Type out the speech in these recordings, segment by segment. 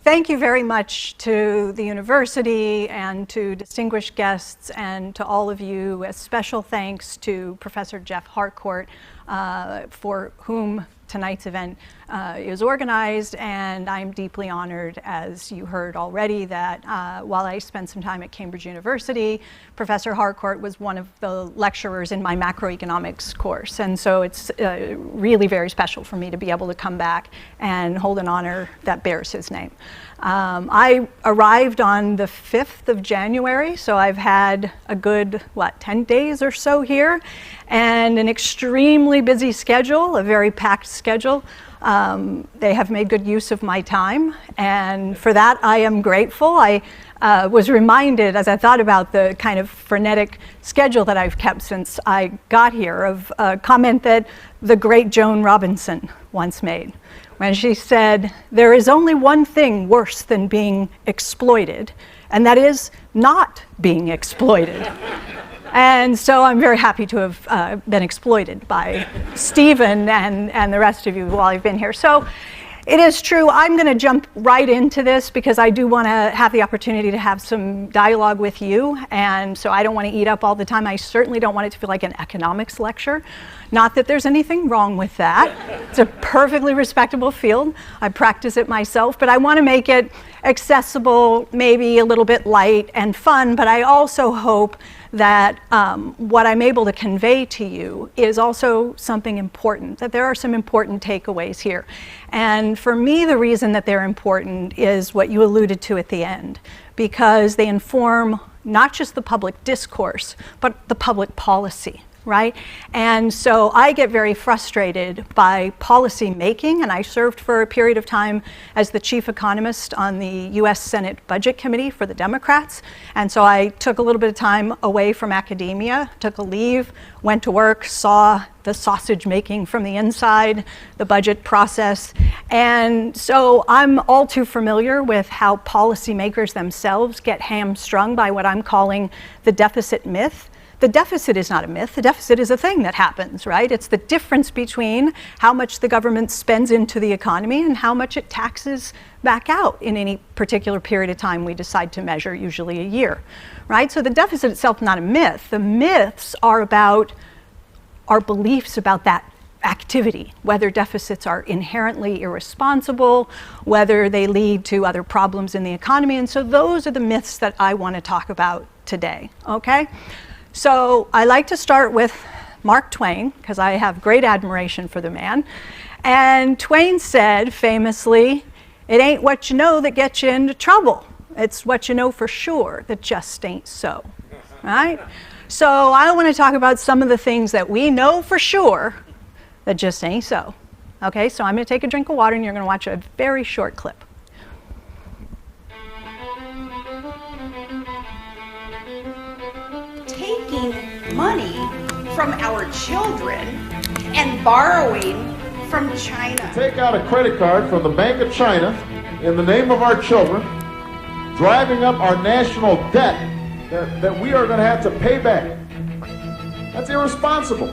thank you very much to the university and to distinguished guests and to all of you. A special thanks to Professor Jeff Harcourt, for whom tonight's event is organized, and I'm deeply honored, as you heard already, that while I spent some time at Cambridge University, Professor Harcourt was one of the lecturers in my macroeconomics course, and so it's really very special for me to be able to come back and hold an honor that bears his name. I arrived on the 5th of January, so I've had a good, 10 days or so here, and an extremely busy schedule, a very packed schedule. They have made good use of my time, and for that I am grateful. I was reminded, as I thought about the kind of frenetic schedule that I've kept since I got here, of a comment that the great Joan Robinson once made, when she said, "There is only one thing worse than being exploited, and that is not being exploited." And so I'm very happy to have been exploited by Stephen and the rest of you while I've been here. So it is true, I'm going to jump right into this because I do want to have the opportunity to have some dialogue with you, and so I don't want to eat up all the time. I certainly don't want it to feel like an economics lecture. Not that there's anything wrong with that. It's a perfectly respectable field. I practice it myself, but I want to make it accessible, maybe a little bit light and fun, but I also hope that what I'm able to convey to you is also something important, that there are some important takeaways here. And for me, the reason that they're important is what you alluded to at the end, because they inform not just the public discourse, but the public policy. Right? And so I get very frustrated by policy making, and I served for a period of time as the chief economist on the US Senate Budget Committee for the Democrats. And so I took a little bit of time away from academia, took a leave, went to work, saw the sausage making from the inside, the budget process. And so I'm all too familiar with how policymakers themselves get hamstrung by what I'm calling the deficit myth. The deficit is not a myth. The deficit is a thing that happens, right? It's the difference between how much the government spends into the economy and how much it taxes back out in any particular period of time we decide to measure, usually a year, right? So the deficit itself is not a myth. The myths are about our beliefs about that activity, whether deficits are inherently irresponsible, whether they lead to other problems in the economy. And so those are the myths that I want to talk about today, okay? So I like to start with Mark Twain, because I have great admiration for the man. And Twain said famously, "It ain't what you know that gets you into trouble. It's what you know for sure that just ain't so." Right? So I want to talk about some of the things that we know for sure that just ain't so. Okay, so I'm going to take a drink of water and you're going to watch a very short clip. Taking money from our children and borrowing from China. Take out a credit card from the Bank of China in the name of our children, driving up our national debt that we are going to have to pay back. That's irresponsible.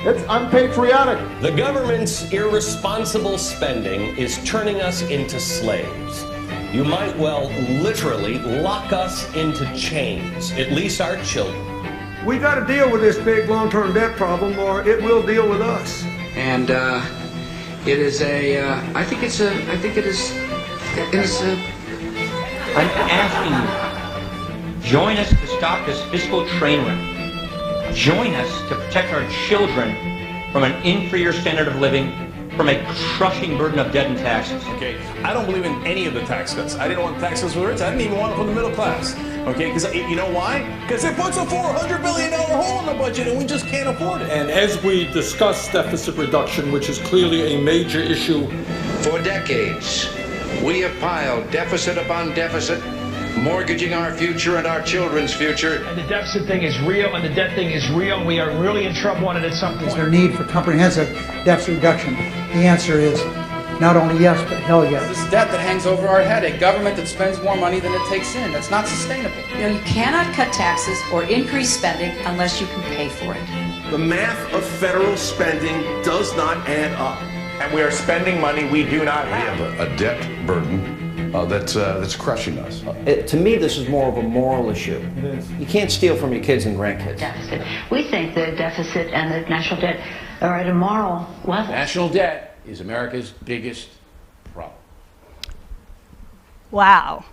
It's unpatriotic. The government's irresponsible spending is turning us into slaves. You might well literally lock us into chains, at least our children. We got to deal with this big long-term debt problem, or it will deal with us. And it is I'm asking you, join us to stop this fiscal train wreck. Join us to protect our children from an inferior standard of living, from a crushing burden of debt and taxes. Okay, I don't believe in any of the tax cuts. I didn't want tax cuts for the rich. I didn't even want it for the middle class. Okay, because you know why? Because it puts a $400 billion hole in the budget and we just can't afford it. And as we discuss deficit reduction, which is clearly a major issue. For decades, we have piled deficit upon deficit, mortgaging our future and our children's future. And the deficit thing is real, and the debt thing is real, and we are really in trouble on it at some point. Is there need for comprehensive deficit reduction? The answer is not only yes, but hell yes. This debt that hangs over our head, a government that spends more money than it takes in. That's not sustainable. You cannot cut taxes or increase spending unless you can pay for it. The math of federal spending does not add up. and we are spending money we do not have. We have a debt burden that's crushing us. To me, this is more of a moral issue. You can't steal from your kids and grandkids. Deficit. We think the deficit and the national debt are at a moral level. National debt is America's biggest problem. Wow.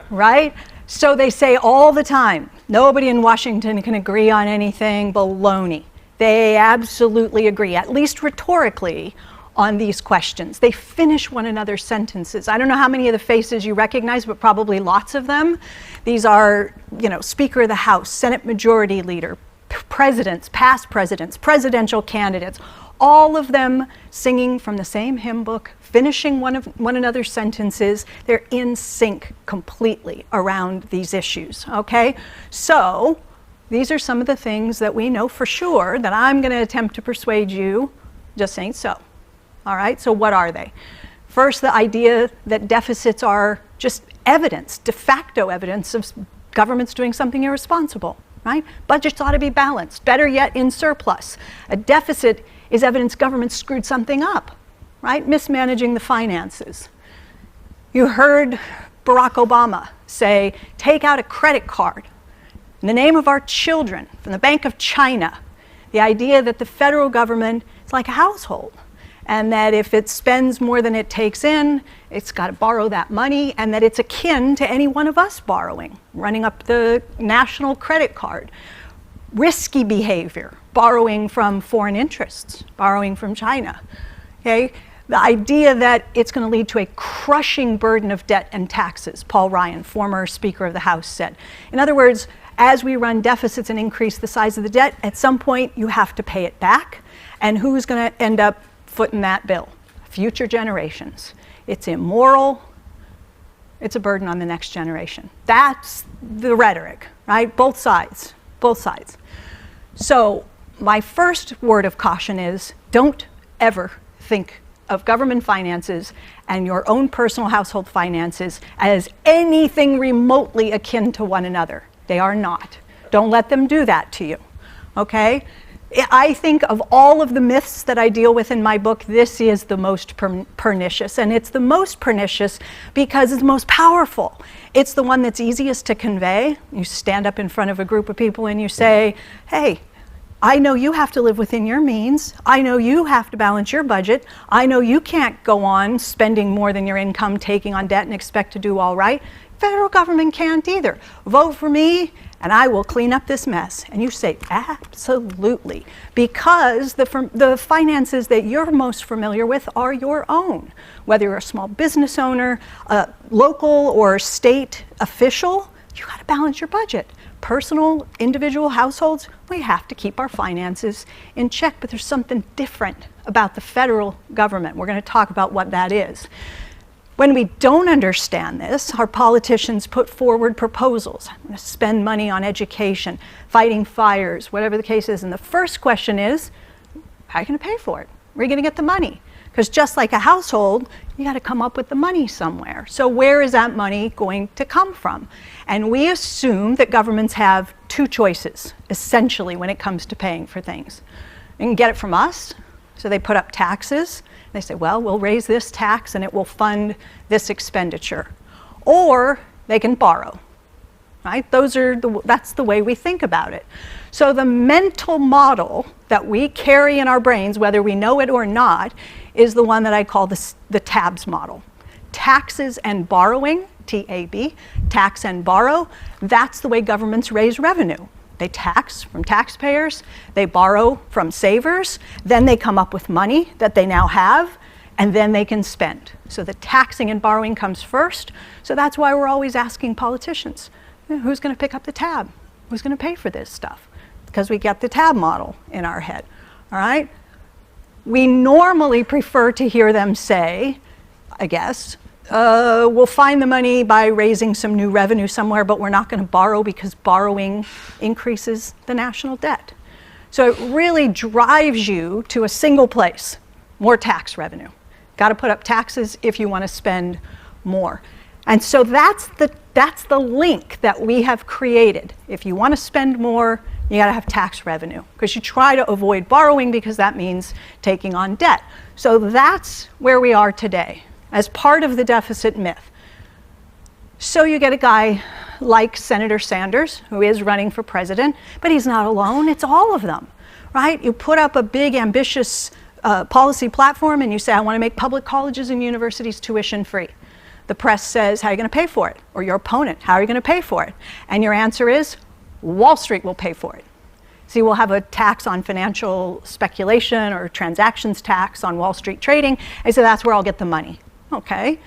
Right? So they say all the time, nobody in Washington can agree on anything. Baloney. They absolutely agree, at least rhetorically, on these questions. They finish one another's sentences. I don't know how many of the faces you recognize, but probably lots of them. These are, Speaker of the House, Senate Majority Leader, presidents, past presidents, presidential candidates, all of them singing from the same hymn book, finishing one another's sentences. They're in sync completely around these issues, okay? So these are some of the things that we know for sure that I'm going to attempt to persuade you just ain't so. All right, so what are they? First, the idea that deficits are just evidence, de facto evidence of governments doing something irresponsible, right? Budgets ought to be balanced, better yet in surplus. A deficit is evidence government screwed something up, right? Mismanaging the finances. You heard Barack Obama say, take out a credit card in the name of our children from the Bank of China. The idea that the federal government is like a household, and that if it spends more than it takes in, it's got to borrow that money, and that it's akin to any one of us borrowing, running up the national credit card. Risky behavior, borrowing from foreign interests, borrowing from China. Okay? The idea that it's going to lead to a crushing burden of debt and taxes, Paul Ryan, former Speaker of the House, said. In other words, as we run deficits and increase the size of the debt, at some point you have to pay it back. And who's going to end up footing that bill? Future generations. It's immoral. It's a burden on the next generation. That's the rhetoric, right? Both sides, both sides. So my first word of caution is don't ever think of government finances and your own personal household finances as anything remotely akin to one another. They are not. Don't let them do that to you, okay? I think of all of the myths that I deal with in my book, this is the most pernicious. And it's the most pernicious because it's the most powerful. It's the one that's easiest to convey. You stand up in front of a group of people and you say, hey, I know you have to live within your means. I know you have to balance your budget. I know you can't go on spending more than your income, taking on debt and expect to do all right. Federal government can't either. Vote for me and I will clean up this mess. And you say, absolutely, because the finances that you're most familiar with are your own. Whether you're a small business owner, a local or state official, you gotta balance your budget. Personal, individual households, we have to keep our finances in check, but there's something different about the federal government. We're gonna talk about what that is. When we don't understand this, our politicians put forward proposals. I'm going to spend money on education, fighting fires, whatever the case is. And the first question is, how are you going to pay for it? Where are you going to get the money? Because just like a household, you got to come up with the money somewhere. So where is that money going to come from? And we assume that governments have two choices, essentially, when it comes to paying for things. They can get it from us, so they put up taxes. They say, well, we'll raise this tax and it will fund this expenditure. Or they can borrow, right? That's the way we think about it. So the mental model that we carry in our brains, whether we know it or not, is the one that I call the TABS model. Taxes and borrowing, T-A-B, tax and borrow, that's the way governments raise revenue. They tax from taxpayers, they borrow from savers, then they come up with money that they now have, and then they can spend. So the taxing and borrowing comes first. So that's why we're always asking politicians, who's going to pick up the tab? Who's going to pay for this stuff? Because we get the tab model in our head, all right? We normally prefer to hear them say, I guess, we'll find the money by raising some new revenue somewhere, but we're not going to borrow because borrowing increases the national debt. So it really drives you to a single place, more tax revenue. Got to put up taxes if you want to spend more. And so that's the link that we have created. If you want to spend more, you got to have tax revenue, because you try to avoid borrowing because that means taking on debt. So that's where we are today as part of the deficit myth. So you get a guy like Senator Sanders, who is running for president, but he's not alone, it's all of them, right? You put up a big, ambitious policy platform and you say, I want to make public colleges and universities tuition free. The press says, how are you going to pay for it? Or your opponent, how are you going to pay for it? And your answer is, Wall Street will pay for it. See, we'll have a tax on financial speculation or transactions tax on Wall Street trading, and so that's where I'll get the money. Okay.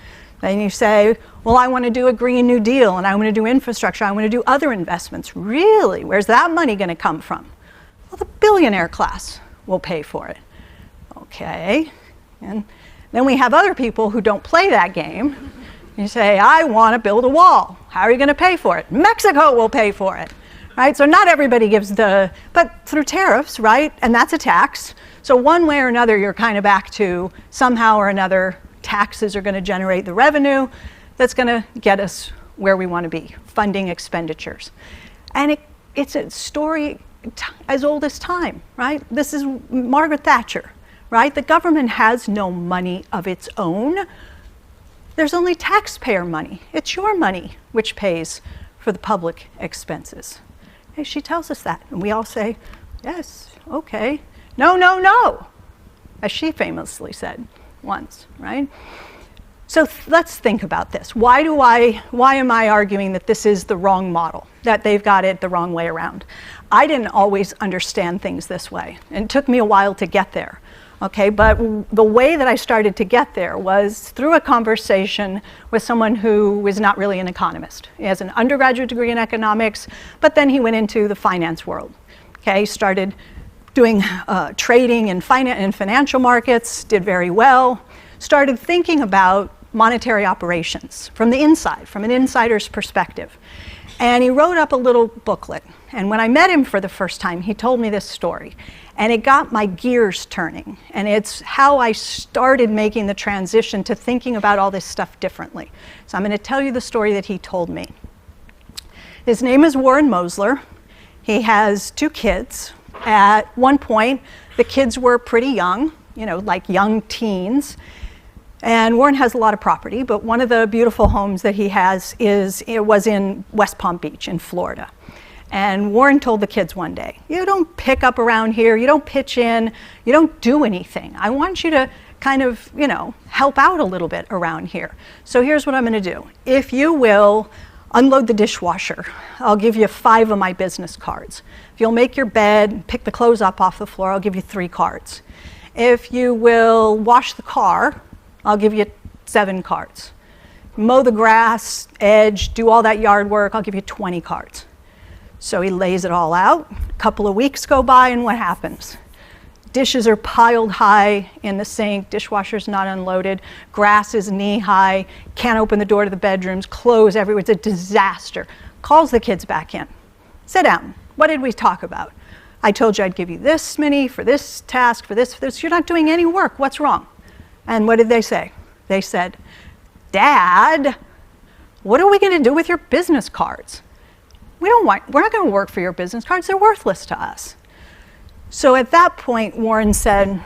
Then you say, well, I want to do a Green New Deal, and I want to do infrastructure, I want to do other investments. Really? Where's that money going to come from? Well, the billionaire class will pay for it. Okay. And then we have other people who don't play that game. You say, I want to build a wall. How are you going to pay for it? Mexico will pay for it. Right? So not everybody gives but through tariffs, right? And that's a tax. So one way or another, you're kind of back to somehow or another, taxes are going to generate the revenue that's going to get us where we want to be, funding expenditures. And it's a story as old as time, right? This is Margaret Thatcher, right? The government has no money of its own. There's only taxpayer money. It's your money which pays for the public expenses. Hey, she tells us that, and we all say, yes, okay. No, no, no, as she famously said once, right? So let's think about this. Why am I arguing that this is the wrong model, that they've got it the wrong way around? I didn't always understand things this way, and it took me a while to get there. Okay, but the way that I started to get there was through a conversation with someone who was not really an economist. He has an undergraduate degree in economics, but then he went into the finance world. Okay, started doing trading in financial markets, did very well, started thinking about monetary operations from the inside, from an insider's perspective. And he wrote up a little booklet. And when I met him for the first time, he told me this story. And it got my gears turning. And it's how I started making the transition to thinking about all this stuff differently. So I'm going to tell you the story that he told me. His name is Warren Mosler. He has 2 kids. At one point, the kids were pretty young, like young teens. And Warren has a lot of property, but one of the beautiful homes that he has was in West Palm Beach in Florida. And Warren told the kids one day, you don't pick up around here, you don't pitch in, you don't do anything. I want you to kind of, help out a little bit around here. So here's what I'm going to do. If you will unload the dishwasher, I'll give you 5 of my business cards. If you'll make your bed, pick the clothes up off the floor, I'll give you 3 cards. If you will wash the car, I'll give you 7 cards. Mow the grass, edge, do all that yard work, I'll give you 20 cards. So he lays it all out. A couple of weeks go by, and what happens? Dishes are piled high in the sink, dishwasher's not unloaded, grass is knee high, can't open the door to the bedrooms, clothes everywhere, it's a disaster. Calls the kids back in. Sit down. What did we talk about? I told you I'd give you this many for this task, for this. You're not doing any work. What's wrong? And what did they say? They said, Dad, what are we going to do with your business cards? We're not going to work for your business cards. They're worthless to us. So at that point, Warren said,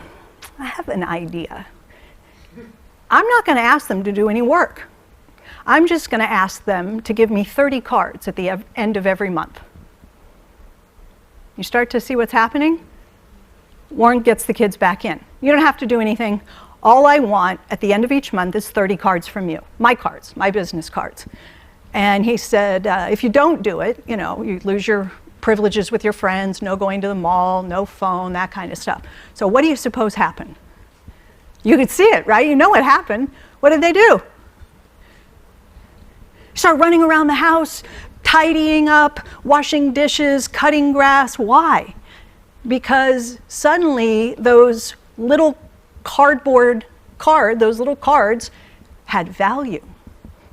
I have an idea. I'm not going to ask them to do any work. I'm just going to ask them to give me 30 cards at the end of every month. You start to see what's happening? Warren gets the kids back in. You don't have to do anything. All I want at the end of each month is 30 cards from you. My cards, my business cards. And he said, if you don't do it, you lose your privileges with your friends, no going to the mall, no phone, that kind of stuff. So what do you suppose happened? You could see it, right? You know what happened. What did they do? Start running around the house, tidying up, washing dishes, cutting grass. Why? Because suddenly those little those little cards had value.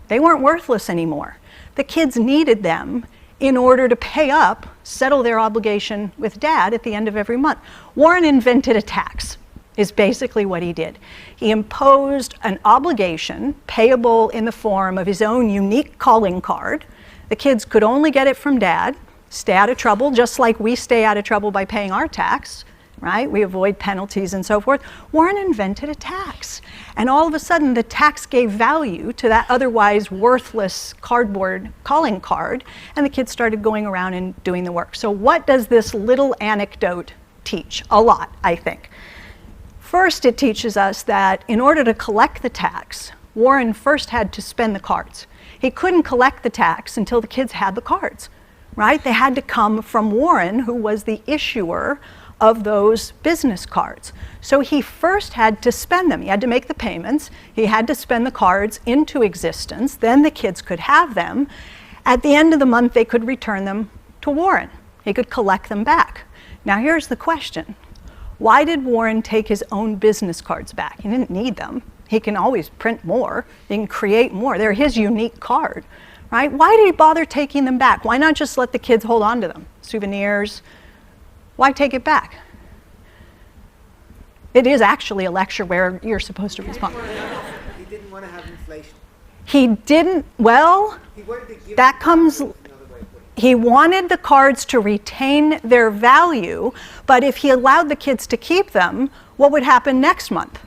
They weren't worthless anymore. The kids needed them in order to pay up, settle their obligation with Dad at the end of every month. Warren invented a tax. is basically what he did. He imposed an obligation payable in the form of his own unique calling card. The kids could only get it from dad, stay out of trouble, just like we stay out of trouble by paying our tax, right? We avoid penalties and so forth. Warren invented a tax. And all of a sudden, the tax gave value to that otherwise worthless cardboard calling card, and the kids started going around and doing the work. So what does this little anecdote teach? A lot, I think. First, it teaches us that in order to collect the tax, Warren first had to spend the cards. He couldn't collect the tax until the kids had the cards, right? They had to come from Warren, who was the issuer of those business cards. So he first had to spend them. He had to make the payments. He had to spend the cards into existence. Then the kids could have them. At the end of the month, they could return them to Warren. He could collect them back. Now here's the question. Why did Warren take his own business cards back? He didn't need them. He can always print more. He can create more. They're his unique card, right? Why did he bother taking them back? Why not just let the kids hold on to them? Souvenirs. Why take it back? It is actually a lecture where you're supposed to respond. He didn't want to have inflation. He didn't, well, that comes, he wanted the cards to retain their value, but if he allowed the kids to keep them, what would happen next month?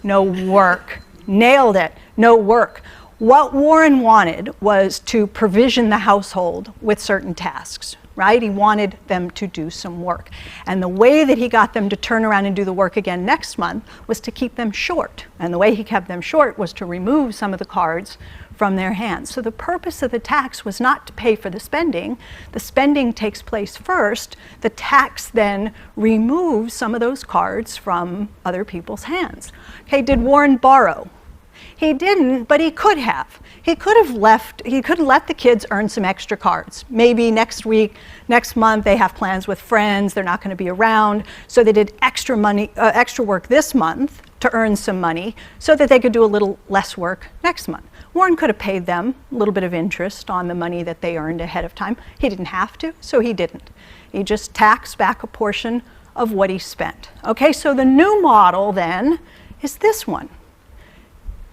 No work. Nailed it. No work. What Warren wanted was to provision the household with certain tasks, right? He wanted them to do some work. And the way that he got them to turn around and do the work again next month was to keep them short. And the way he kept them short was to remove some of the cards from their hands. So the purpose of the tax was not to pay for the spending. The spending takes place first. The tax then removes some of those cards from other people's hands. Okay, did Warren borrow? He didn't, but he could have. He could have let the kids earn some extra cards. Maybe next week, next month, they have plans with friends, they're not going to be around, so they did extra work this month to earn some money so that they could do a little less work next month. Warren could have paid them a little bit of interest on the money that they earned ahead of time. He didn't have to, so he didn't. He just taxed back a portion of what he spent. Okay, so the new model then is this one.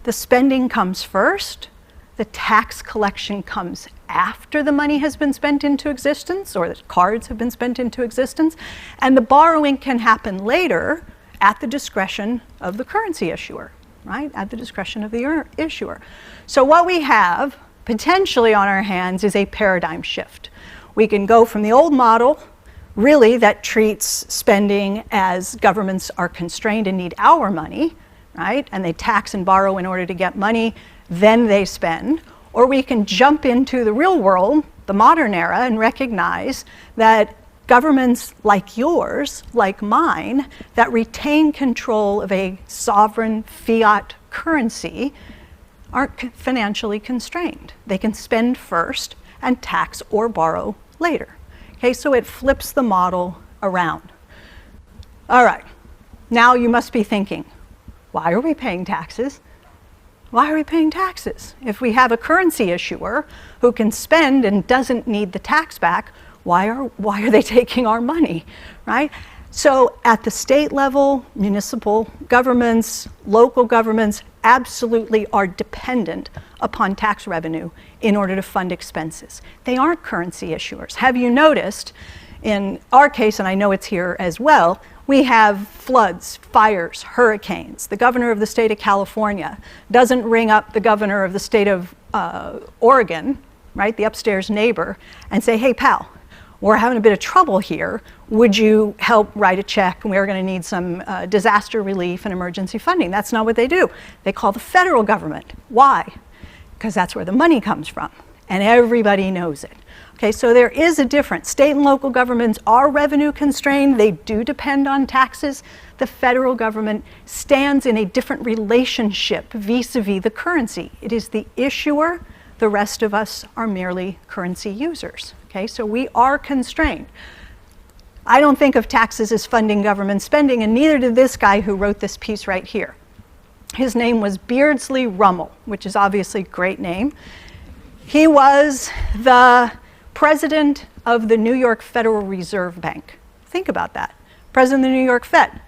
The spending comes first, the tax collection comes after the money has been spent into existence, or the cards have been spent into existence, and the borrowing can happen later at the discretion of the currency issuer, right? At the discretion of the issuer. So what we have potentially on our hands is a paradigm shift. We can go from the old model, really, that treats spending as governments are constrained and need our money, right? And they tax and borrow in order to get money, then they spend. Or we can jump into the real world, the modern era, and recognize that governments like yours, like mine, that retain control of a sovereign fiat currency aren't financially constrained. They can spend first and tax or borrow later. Okay, so it flips the model around. All right, now you must be thinking, why are we paying taxes? Why are we paying taxes? If we have a currency issuer who can spend and doesn't need the tax back, why are they taking our money, right? So at the state level, municipal governments, local governments absolutely are dependent upon tax revenue in order to fund expenses. They aren't currency issuers. Have you noticed, in our case, and I know it's here as well, we have floods, fires, hurricanes. The governor of the state of California doesn't ring up the governor of the state of Oregon, right, the upstairs neighbor, and say, hey, pal, we're having a bit of trouble here. Would you help write a check? And we're going to need some disaster relief and emergency funding. That's not what they do. They call the federal government. Why? Because that's where the money comes from, and everybody knows it. Okay, so there is a difference. State and local governments are revenue constrained. They do depend on taxes. The federal government stands in a different relationship vis-a-vis the currency. It is the issuer. The rest of us are merely currency users. Okay, so we are constrained. I don't think of taxes as funding government spending, and neither did this guy who wrote this piece right here. His name was Beardsley Rummel, which is obviously a great name. He was the president of the New York Federal Reserve Bank. Think about that. President of the New York Fed.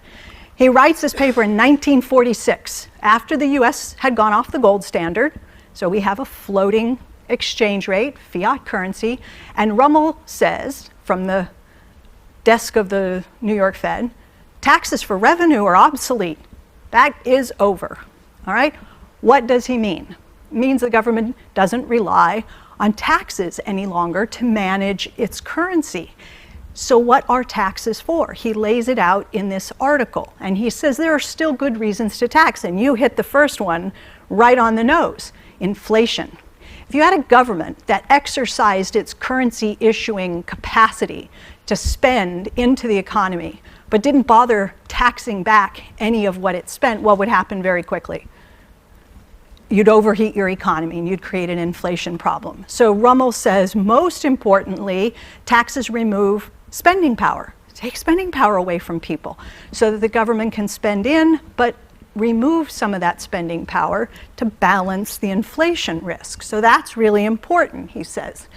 He writes this paper in 1946, after the US had gone off the gold standard. So we have a floating exchange rate, fiat currency. And Rummel says, from the desk of the New York Fed, taxes for revenue are obsolete. That is over. All right? What does he mean? It means the government doesn't rely on taxes any longer to manage its currency. So what are taxes for? He lays it out in this article, and he says there are still good reasons to tax, and you hit the first one right on the nose: inflation. If you had a government that exercised its currency issuing capacity to spend into the economy, but didn't bother taxing back any of what it spent, what would happen very quickly? You'd overheat your economy and you'd create an inflation problem. So Rummel says, most importantly, taxes remove spending power. Take spending power away from people so that the government can spend in, but remove some of that spending power to balance the inflation risk. So that's really important, he says.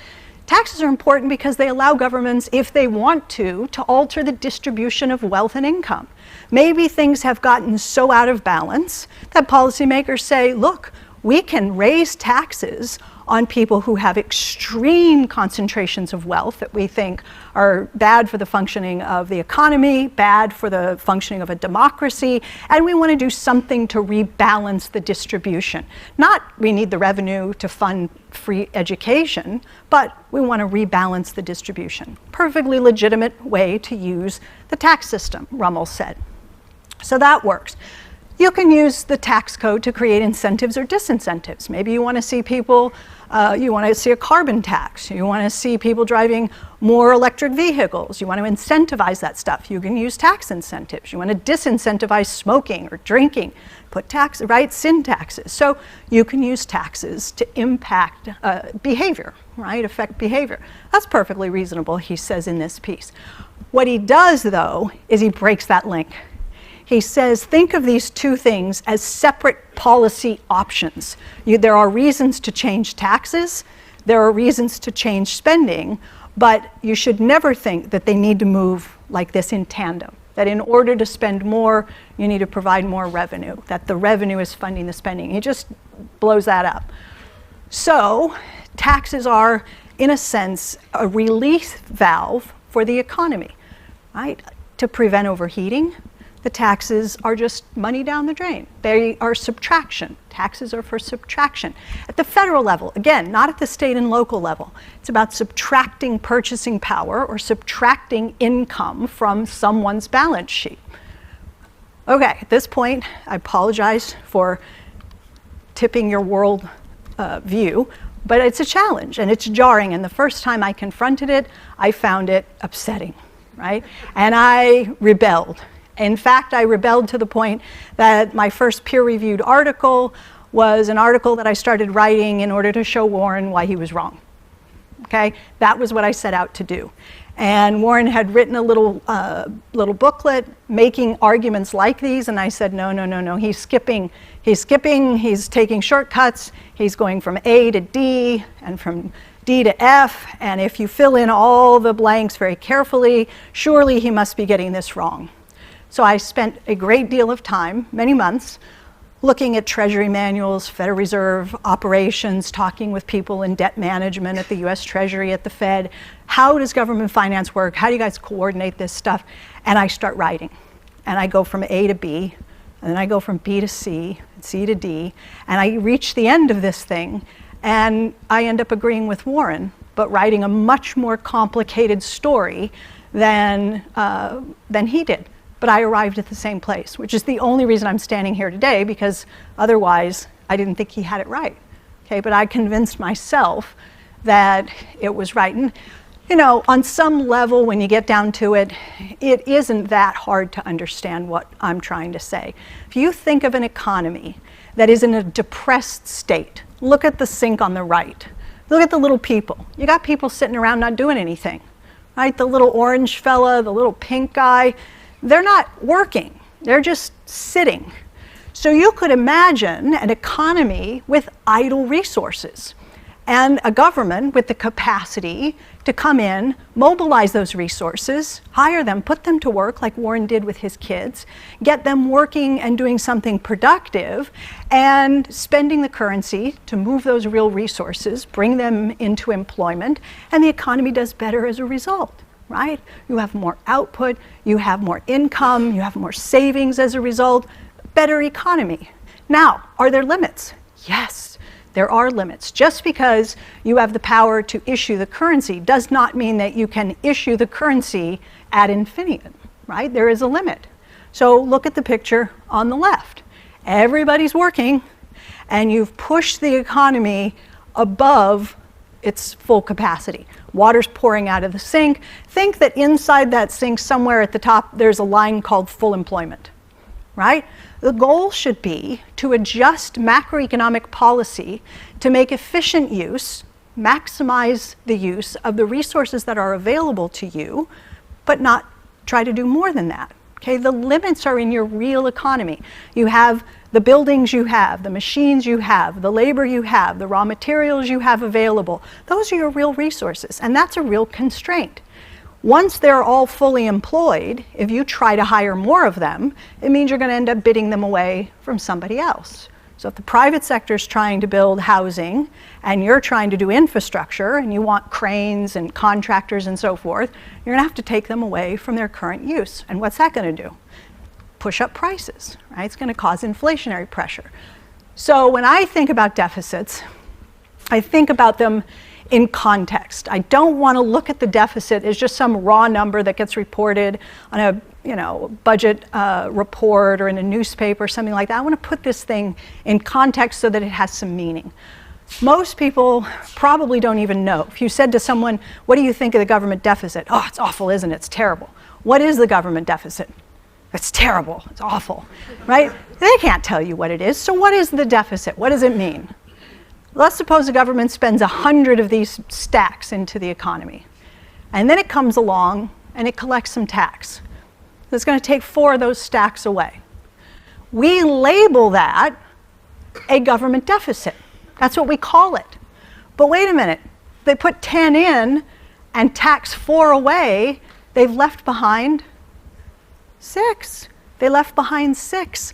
Taxes are important because they allow governments, if they want to alter the distribution of wealth and income. Maybe things have gotten so out of balance that policymakers say, look, we can raise taxes on people who have extreme concentrations of wealth that we think are bad for the functioning of the economy, bad for the functioning of a democracy, and we want to do something to rebalance the distribution. Not we need the revenue to fund free education, but we want to rebalance the distribution. Perfectly legitimate way to use the tax system, Rummel said. So that works. You can use the tax code to create incentives or disincentives. Maybe you want to see people, you want to see a carbon tax. You want to see people driving more electric vehicles. You want to incentivize that stuff. You can use tax incentives. You want to disincentivize smoking or drinking. Put tax, right, sin taxes. So you can use taxes to impact behavior, right, affect behavior. That's perfectly reasonable, he says in this piece. What he does, though, is he breaks that link. He says, think of these two things as separate policy options. There are reasons to change taxes, there are reasons to change spending, but you should never think that they need to move like this in tandem. That in order to spend more, you need to provide more revenue, that the revenue is funding the spending. He just blows that up. So taxes are, in a sense, a release valve for the economy, right? To prevent overheating. The taxes are just money down the drain. They are subtraction. Taxes are for subtraction. At the federal level, again, not at the state and local level, it's about subtracting purchasing power or subtracting income from someone's balance sheet. Okay, at this point, I apologize for tipping your world view, but it's a challenge and it's jarring. And the first time I confronted it, I found it upsetting, right? And I rebelled. In fact, I rebelled to the point that my first peer-reviewed article was an article that I started writing in order to show Warren why he was wrong. Okay, that was what I set out to do. And Warren had written a little booklet making arguments like these, and I said, no, he's skipping, he's taking shortcuts, he's going from A to D, and from D to F, and if you fill in all the blanks very carefully, surely he must be getting this wrong. So I spent a great deal of time, many months, looking at Treasury manuals, Federal Reserve operations, talking with people in debt management at the US Treasury, at the Fed. How does government finance work? How do you guys coordinate this stuff? And I start writing. And I go from A to B, and then I go from B to C, C to D, and I reach the end of this thing, and I end up agreeing with Warren, but writing a much more complicated story than he did. But I arrived at the same place, which is the only reason I'm standing here today, because otherwise I didn't think he had it right. Okay, but I convinced myself that it was right. And you know, on some level, when you get down to it, it isn't that hard to understand what I'm trying to say. If you think of an economy that is in a depressed state, look at the sink on the right. Look at the little people. You got people sitting around not doing anything, right? The little orange fella, the little pink guy, they're not working, they're just sitting. So you could imagine an economy with idle resources. and a government with the capacity to come in, mobilize those resources, hire them, put them to work like Warren did with his kids, get them working and doing something productive, and spending the currency to move those real resources, bring them into employment, and the economy does better as a result, right? You have more output, you have more income, you have more savings as a result, better economy. Now, are there limits? Yes, there are limits. Just because you have the power to issue the currency does not mean that you can issue the currency ad infinitum, right? There is a limit. So look at the picture on the left. Everybody's working, and you've pushed the economy above its full capacity. Water's pouring out of the sink. Think that inside that sink, somewhere at the top, there's a line called full employment, right? The goal should be to adjust macroeconomic policy to make efficient use, maximize the use of the resources that are available to you, but not try to do more than that. Okay, the limits are in your real economy. You have the buildings you have, the machines you have, the labor you have, the raw materials you have available. Those are your real resources, and that's a real constraint. Once they're all fully employed, if you try to hire more of them, it means you're going to end up bidding them away from somebody else. So if the private sector is trying to build housing and you're trying to do infrastructure and you want cranes and contractors and so forth, you're going to have to take them away from their current use. And what's that going to do? Push up prices, right? It's going to cause inflationary pressure. So when I think about deficits, I think about them in context. I don't want to look at the deficit as just some raw number that gets reported on a budget report or in a newspaper or something like that. I want to put this thing in context so that it has some meaning. Most people probably don't even know. If you said to someone, what do you think of the government deficit? Oh, it's awful, isn't it? It's terrible. What is the government deficit? It's terrible, it's awful, right? They can't tell you what it is. So what is the deficit? What does it mean? Let's suppose the government spends 100 of these stacks into the economy. And then it comes along and it collects some tax. It's going to take 4 of those stacks away. We label that a government deficit. That's what we call it. But wait a minute. They put 10 in and tax 4 away. They've left behind 6. They left behind 6.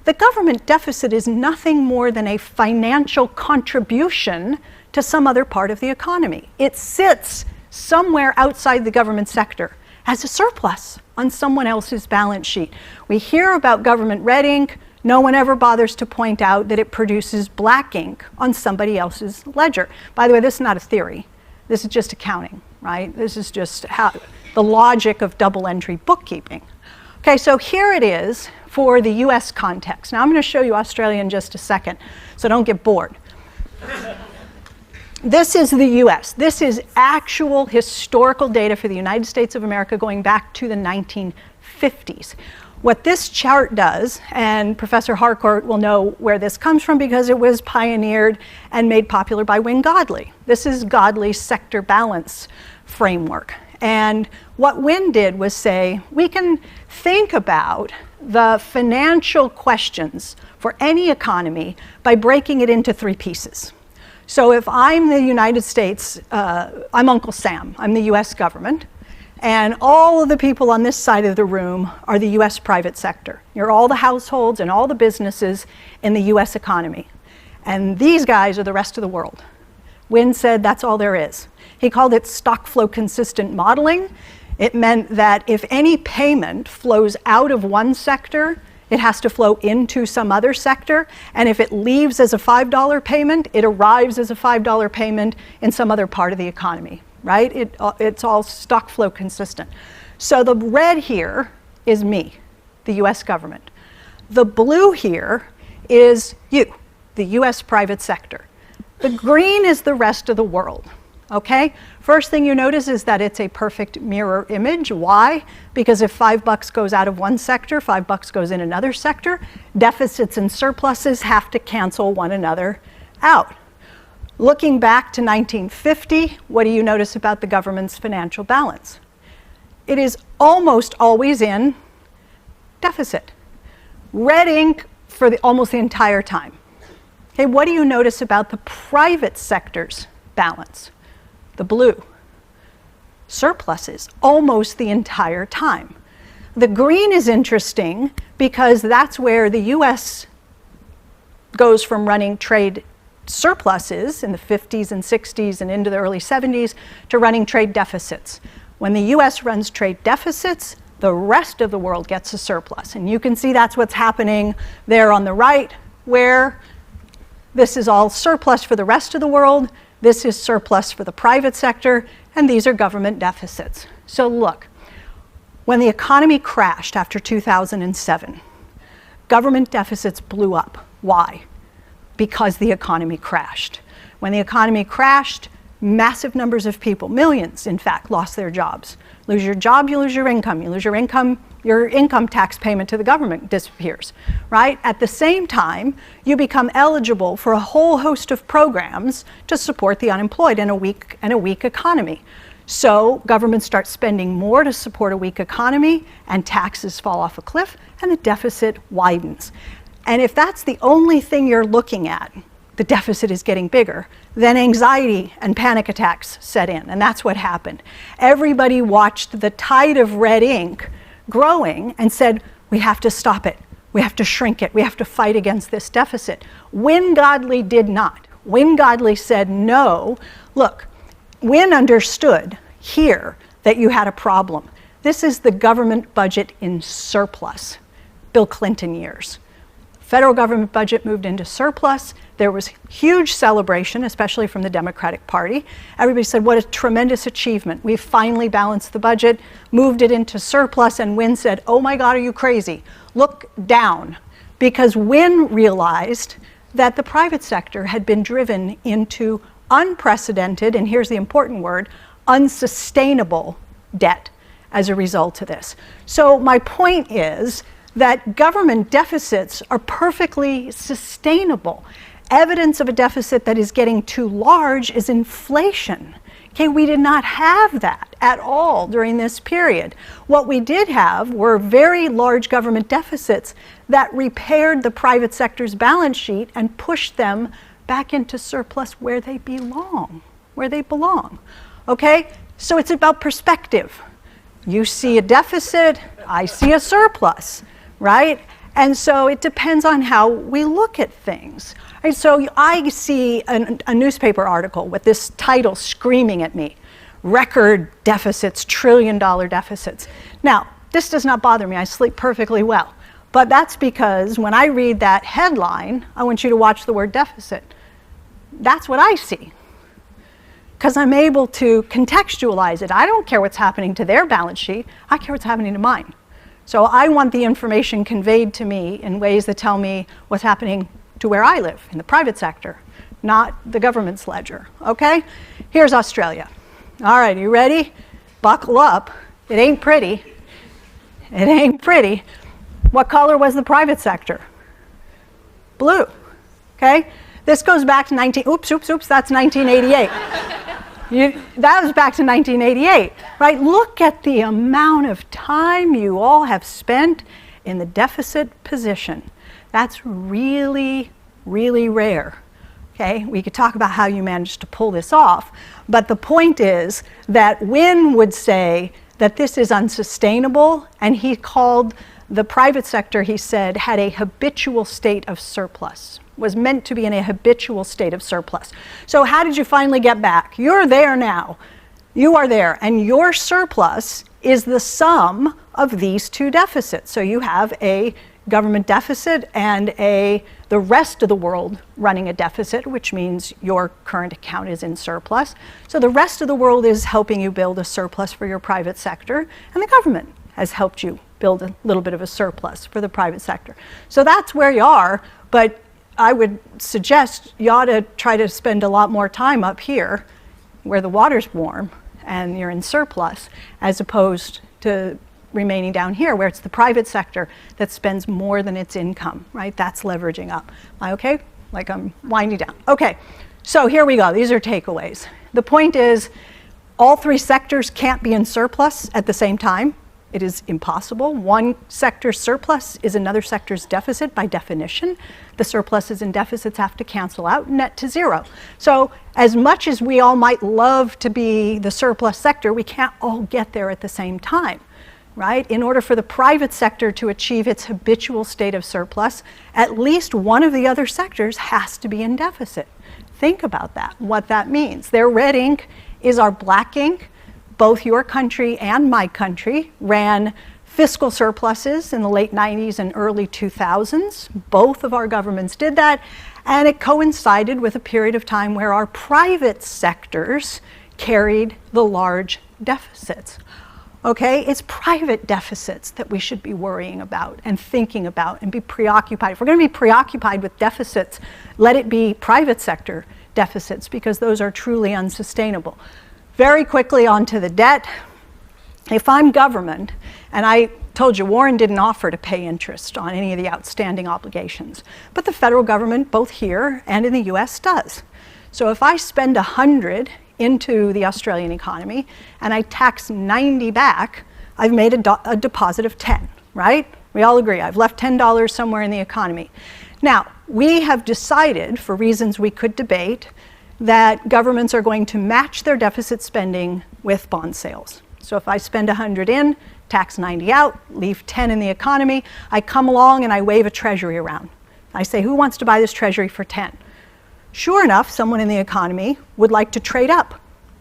The government deficit is nothing more than a financial contribution to some other part of the economy. It sits somewhere outside the government sector as a surplus on someone else's balance sheet. We hear about government red ink. No one ever bothers to point out that it produces black ink on somebody else's ledger. By the way, this is not a theory. This is just accounting, right? This is just how the logic of double entry bookkeeping. Okay, so here it is for the US context. Now I'm going to show you Australia in just a second, so don't get bored. This is the US. This is actual historical data for the United States of America going back to the 1950s. What this chart does, and Professor Harcourt will know where this comes from because it was pioneered and made popular by Wayne Godley. This is Godley's sector balance framework. And what Wynne did was say, we can think about the financial questions for any economy by breaking it into 3 pieces. So if I'm the United States, I'm Uncle Sam, I'm the US government, and all of the people on this side of the room are the US private sector. You're all the households and all the businesses in the US economy. And these guys are the rest of the world. Wynne said that's all there is. He called it stock flow consistent modeling. It meant that if any payment flows out of one sector, it has to flow into some other sector. And if it leaves as a $5 payment, it arrives as a $5 payment in some other part of the economy, right? It's all stock flow consistent. So the red here is me, the US government. The blue here is you, the US private sector. The green is the rest of the world. Okay? First thing you notice is that it's a perfect mirror image. Why? Because if $5 goes out of one sector, $5 goes in another sector, deficits and surpluses have to cancel one another out. Looking back to 1950, what do you notice about the government's financial balance? It is almost always in deficit. Red ink for almost the entire time. Okay, what do you notice about the private sector's balance. The blue, surpluses almost the entire time. The green is interesting because that's where the US goes from running trade surpluses in the 50s and 60s and into the early 70s to running trade deficits. When the US runs trade deficits, the rest of the world gets a surplus. And you can see that's what's happening there on the right, where this is all surplus for the rest of the world, this is surplus for the private sector, and these are government deficits. So look, when the economy crashed after 2007, government deficits blew up. Why? Because the economy crashed. When the economy crashed, massive numbers of people, millions in fact, lost their jobs. Lose your job, you lose your income. You lose your income tax payment to the government disappears, right? At the same time, you become eligible for a whole host of programs to support the unemployed in a weak economy. So governments start spending more to support a weak economy, and taxes fall off a cliff, and the deficit widens. And if that's the only thing you're looking at, the deficit is getting bigger, then anxiety and panic attacks set in, and that's what happened. Everybody watched the tide of red ink growing and said, we have to stop it, we have to shrink it, we have to fight against this deficit. Wynne Godley did not. Wynne Godley said, no, look, Wynne understood here that you had a problem. This is the government budget in surplus, Bill Clinton years. Federal government budget moved into surplus. There was huge celebration, especially from the Democratic Party. Everybody said, what a tremendous achievement. We've finally balanced the budget, moved it into surplus, and Wynne said, oh my God, are you crazy? Look down. Because Wynne realized that the private sector had been driven into unprecedented, and here's the important word, unsustainable debt as a result of this. So my point is that government deficits are perfectly sustainable. Evidence of a deficit that is getting too large is inflation. Okay, we did not have that at all during this period. What we did have were very large government deficits that repaired the private sector's balance sheet and pushed them back into surplus where they belong, okay? So it's about perspective. You see a deficit, I see a surplus, right? And so it depends on how we look at things. Right? So I see a newspaper article with this title screaming at me, record deficits, $1 trillion deficits. Now, this does not bother me, I sleep perfectly well. But that's because when I read that headline, I want you to watch the word deficit. That's what I see, because I'm able to contextualize it. I don't care what's happening to their balance sheet, I care what's happening to mine. So I want the information conveyed to me in ways that tell me what's happening to where I live, in the private sector, not the government's ledger, okay? Here's Australia. All right, you ready? Buckle up. It ain't pretty. It ain't pretty. What color was the private sector? Blue, okay? This goes back to that's 1988. That was back to 1988, right? Look at the amount of time you all have spent in the deficit position. That's really, really rare, okay? We could talk about how you managed to pull this off, but the point is that Wynne would say that this is unsustainable, and he called the private sector, he said, had a habitual state of surplus, was meant to be in a habitual state of surplus. So how did you finally get back? You're there now. You are there, and your surplus is the sum of these two deficits. So you have a government deficit and the rest of the world running a deficit, which means your current account is in surplus. So the rest of the world is helping you build a surplus for your private sector, and the government has helped you build a little bit of a surplus for the private sector. So that's where you are, but I would suggest you ought to try to spend a lot more time up here where the water's warm and you're in surplus, as opposed to remaining down here where it's the private sector that spends more than its income, right? That's leveraging up. Am I okay? Like I'm winding down. Okay, so here we go. These are takeaways. The point is all three sectors can't be in surplus at the same time. It is impossible. One sector's surplus is another sector's deficit by definition. The surpluses and deficits have to cancel out, net to zero. So as much as we all might love to be the surplus sector, we can't all get there at the same time, right? In order for the private sector to achieve its habitual state of surplus, at least one of the other sectors has to be in deficit. Think about that, what that means. Their red ink is our black ink. Both your country and my country ran fiscal surpluses in the late 90s and early 2000s. Both of our governments did that, and it coincided with a period of time where our private sectors carried the large deficits. Okay, it's private deficits that we should be worrying about and thinking about and be preoccupied. If we're going to be preoccupied with deficits, let it be private sector deficits, because those are truly unsustainable. Very quickly onto the debt. If I'm government, and I told you Warren didn't offer to pay interest on any of the outstanding obligations, but the federal government, both here and in the US, does. So if I spend 100 into the Australian economy and I tax 90 back, I've made a deposit of 10, right? We all agree, I've left $10 somewhere in the economy. Now, we have decided, for reasons we could debate, that governments are going to match their deficit spending with bond sales. So if I spend 100 in, tax 90 out, leave 10 in the economy, I come along and I wave a treasury around. I say, who wants to buy this treasury for 10? Sure enough, someone in the economy would like to trade up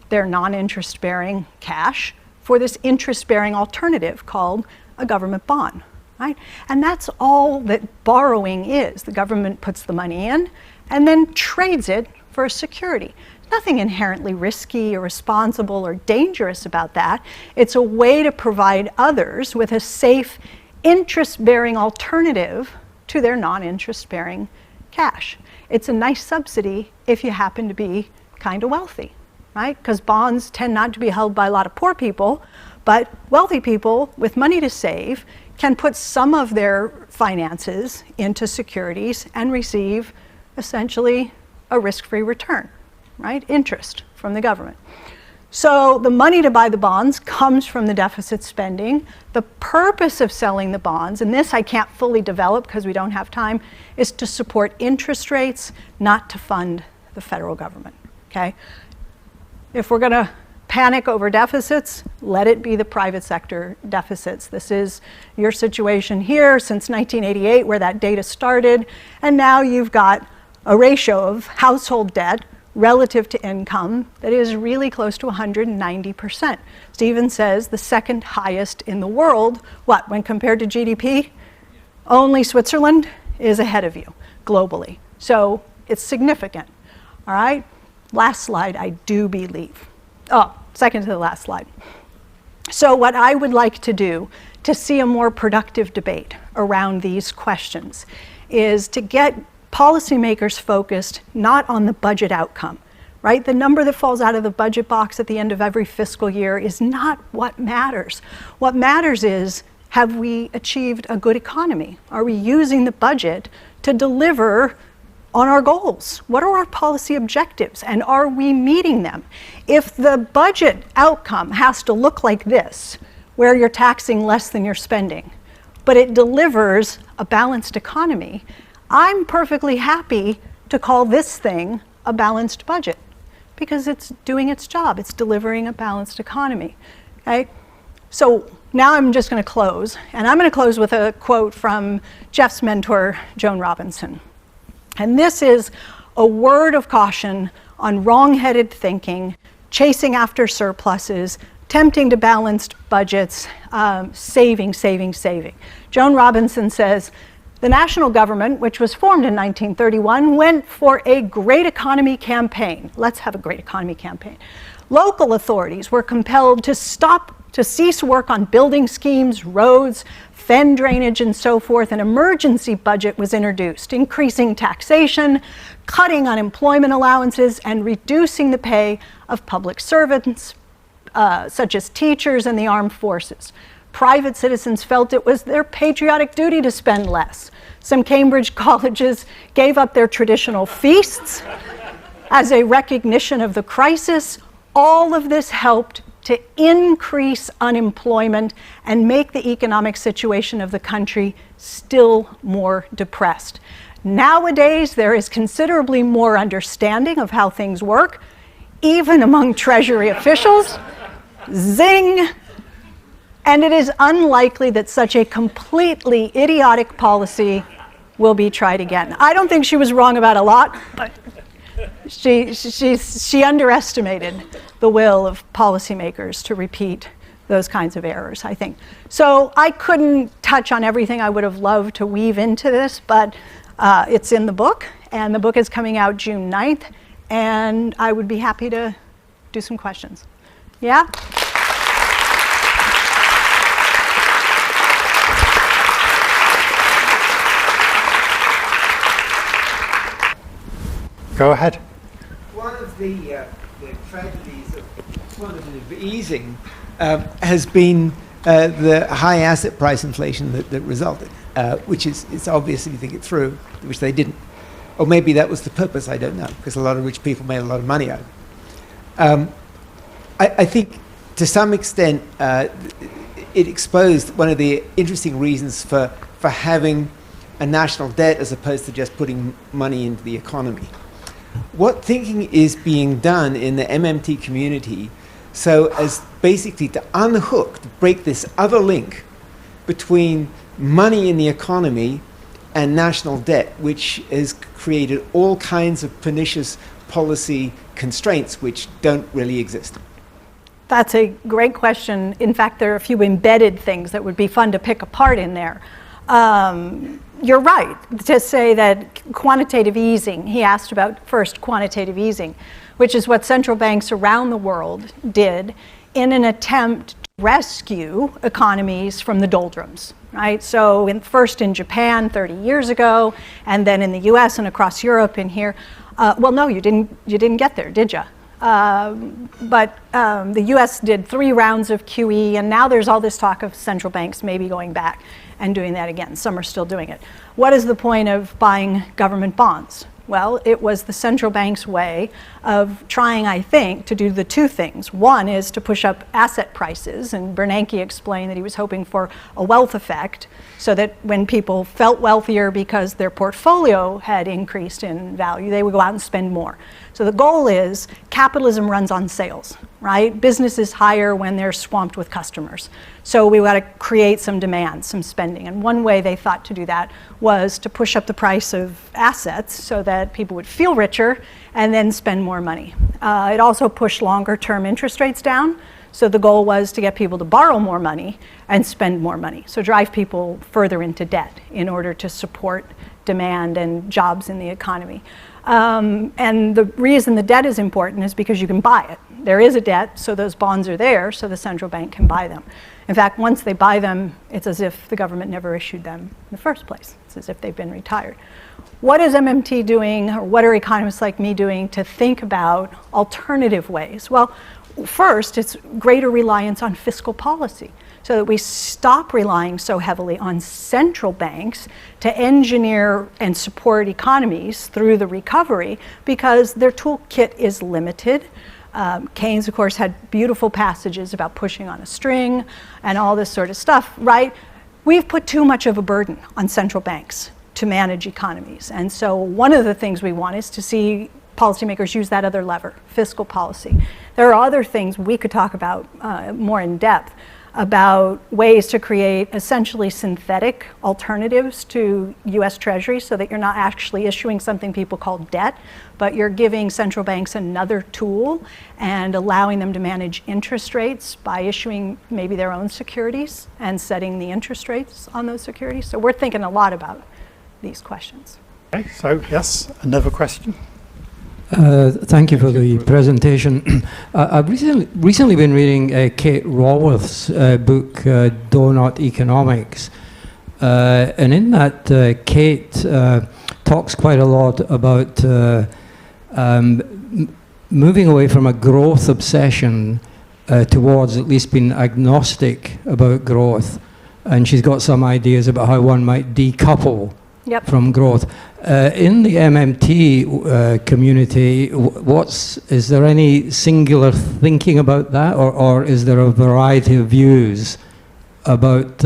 their non-interest bearing cash for this interest bearing alternative called a government bond, right? And that's all that borrowing is. The government puts the money in and then trades it for a security. Nothing inherently risky, irresponsible, or dangerous about that. It's a way to provide others with a safe, interest-bearing alternative to their non-interest-bearing cash. It's a nice subsidy if you happen to be kind of wealthy, right? Because bonds tend not to be held by a lot of poor people, but wealthy people with money to save can put some of their finances into securities and receive essentially a risk-free return, right? Interest from the government. So the money to buy the bonds comes from the deficit spending. The purpose of selling the bonds, and this I can't fully develop because we don't have time, is to support interest rates, not to fund the federal government, okay? If we're gonna panic over deficits, let it be the private sector deficits. This is your situation here since 1988 where that data started, and now you've got a ratio of household debt relative to income that is really close to 190%. Stephen says the second highest in the world. What, when compared to GDP? Only Switzerland is ahead of you globally. So it's significant, all right? Last slide, I do believe. Oh, second to the last slide. So what I would like to do to see a more productive debate around these questions is to get policymakers focused not on the budget outcome, right? The number that falls out of the budget box at the end of every fiscal year is not what matters. What matters is, have we achieved a good economy? Are we using the budget to deliver on our goals? What are our policy objectives, and are we meeting them? If the budget outcome has to look like this, where you're taxing less than you're spending, but it delivers a balanced economy, I'm perfectly happy to call this thing a balanced budget because it's doing its job. It's delivering a balanced economy, okay? So now I'm just going to close, and I'm going to close with a quote from Jeff's mentor, Joan Robinson. And this is a word of caution on wrong-headed thinking, chasing after surpluses, tempting to balanced budgets, saving. Joan Robinson says, the national government, which was formed in 1931, went for a great economy campaign. Let's have a great economy campaign. Local authorities were compelled to cease work on building schemes, roads, fen drainage, and so forth. An emergency budget was introduced, increasing taxation, cutting unemployment allowances, and reducing the pay of public servants, such as teachers and the armed forces. Private citizens felt it was their patriotic duty to spend less. Some Cambridge colleges gave up their traditional feasts as a recognition of the crisis. All of this helped to increase unemployment and make the economic situation of the country still more depressed. Nowadays, there is considerably more understanding of how things work, even among Treasury officials. Zing! And it is unlikely that such a completely idiotic policy will be tried again. I don't think she was wrong about a lot, but she underestimated the will of policymakers to repeat those kinds of errors, I think. So I couldn't touch on everything I would have loved to weave into this, but it's in the book, and the book is coming out June 9th, and I would be happy to do some questions. Yeah? Go ahead. One of the tragedies of quantitative easing has been the high asset price inflation that resulted, which is it's obvious if you think it through, which they didn't. Or maybe that was the purpose, I don't know, because a lot of rich people made a lot of money out of it. I think to some extent it exposed one of the interesting reasons for having a national debt as opposed to just putting money into the economy. What thinking is being done in the MMT community so as basically to unhook, to break this other link between money in the economy and national debt, which has created all kinds of pernicious policy constraints which don't really exist? That's a great question. In fact, there are a few embedded things that would be fun to pick apart in there. You're right to say that quantitative easing, he asked about first quantitative easing, which is what central banks around the world did in an attempt to rescue economies from the doldrums, right? So first in Japan 30 years ago, and then in the US and across Europe and here. Well, no, you didn't get there, did you? But the US did 3 rounds of QE, and now there's all this talk of central banks maybe going back and doing that again. Some are still doing it. What is the point of buying government bonds? Well, it was the central bank's way of trying, I think, to do the 2 things. One is to push up asset prices, and Bernanke explained that he was hoping for a wealth effect, so that when people felt wealthier because their portfolio had increased in value, they would go out and spend more. So the goal is capitalism runs on sales, right? Businesses hire when they're swamped with customers. So we got to create some demand, some spending. And one way they thought to do that was to push up the price of assets so that people would feel richer and then spend more money. It also pushed longer term interest rates down. So the goal was to get people to borrow more money and spend more money. So drive people further into debt in order to support demand and jobs in the economy. And the reason the debt is important is because you can buy it. There is a debt, so those bonds are there, so the central bank can buy them. In fact, once they buy them, it's as if the government never issued them in the first place. It's as if they've been retired. What is MMT doing, or what are economists like me doing to think about alternative ways? Well, first, it's greater reliance on fiscal policy, so that we stop relying so heavily on central banks to engineer and support economies through the recovery, because their toolkit is limited. Keynes, of course, had beautiful passages about pushing on a string and all this sort of stuff, right? We've put too much of a burden on central banks to manage economies. And so one of the things we want is to see policymakers use that other lever, fiscal policy. There are other things we could talk about more in depth, about ways to create essentially synthetic alternatives to US Treasury, so that you're not actually issuing something people call debt, but you're giving central banks another tool and allowing them to manage interest rates by issuing maybe their own securities and setting the interest rates on those securities. So we're thinking a lot about these questions. Okay, so yes, another question. Thank you for the presentation. I've recently been reading Kate Raworth's book, Donut Economics. And in that, Kate talks quite a lot about moving away from a growth obsession towards at least being agnostic about growth. And she's got some ideas about how one might decouple from growth. In the MMT community, is there any singular thinking about that, or is there a variety of views about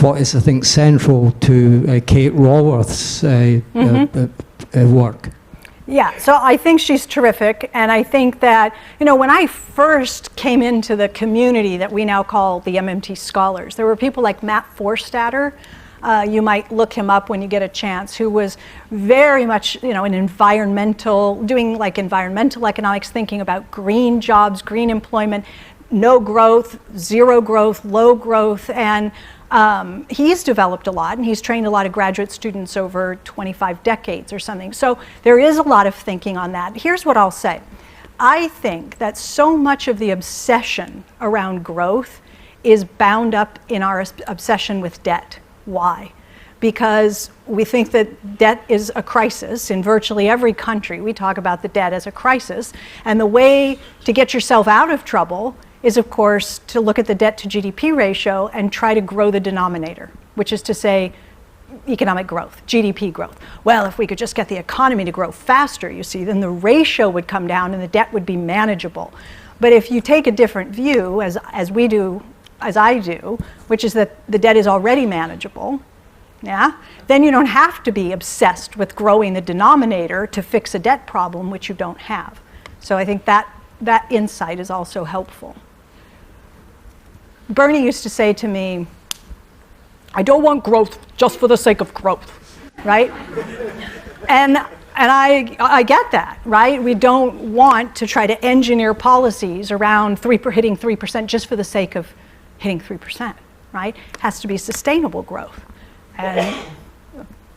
what is, I think, central to Kate Raworth's work? Yeah, so I think she's terrific, and I think that, when I first came into the community that we now call the MMT scholars, there were people like Matt Forstatter, you might look him up when you get a chance, who was very much, an doing like environmental economics, thinking about green jobs, green employment, no growth, zero growth, low growth, and he's developed a lot, and he's trained a lot of graduate students over 25 decades or something. So there is a lot of thinking on that. Here's what I'll say. I think that so much of the obsession around growth is bound up in our obsession with debt. Why? Because we think that debt is a crisis in virtually every country. We talk about the debt as a crisis, and the way to get yourself out of trouble is, of course, to look at the debt to GDP ratio and try to grow the denominator, which is to say economic growth, GDP growth. Well, if we could just get the economy to grow faster, you see, then the ratio would come down and the debt would be manageable. But if you take a different view, as I do, which is that the debt is already manageable, then you don't have to be obsessed with growing the denominator to fix a debt problem which you don't have. So I think that insight is also helpful. Bernie used to say to me, I don't want growth just for the sake of growth, right? And I get that, right? We don't want to try to engineer policies around hitting 3% just for the sake of hitting 3%, right? It has to be sustainable growth and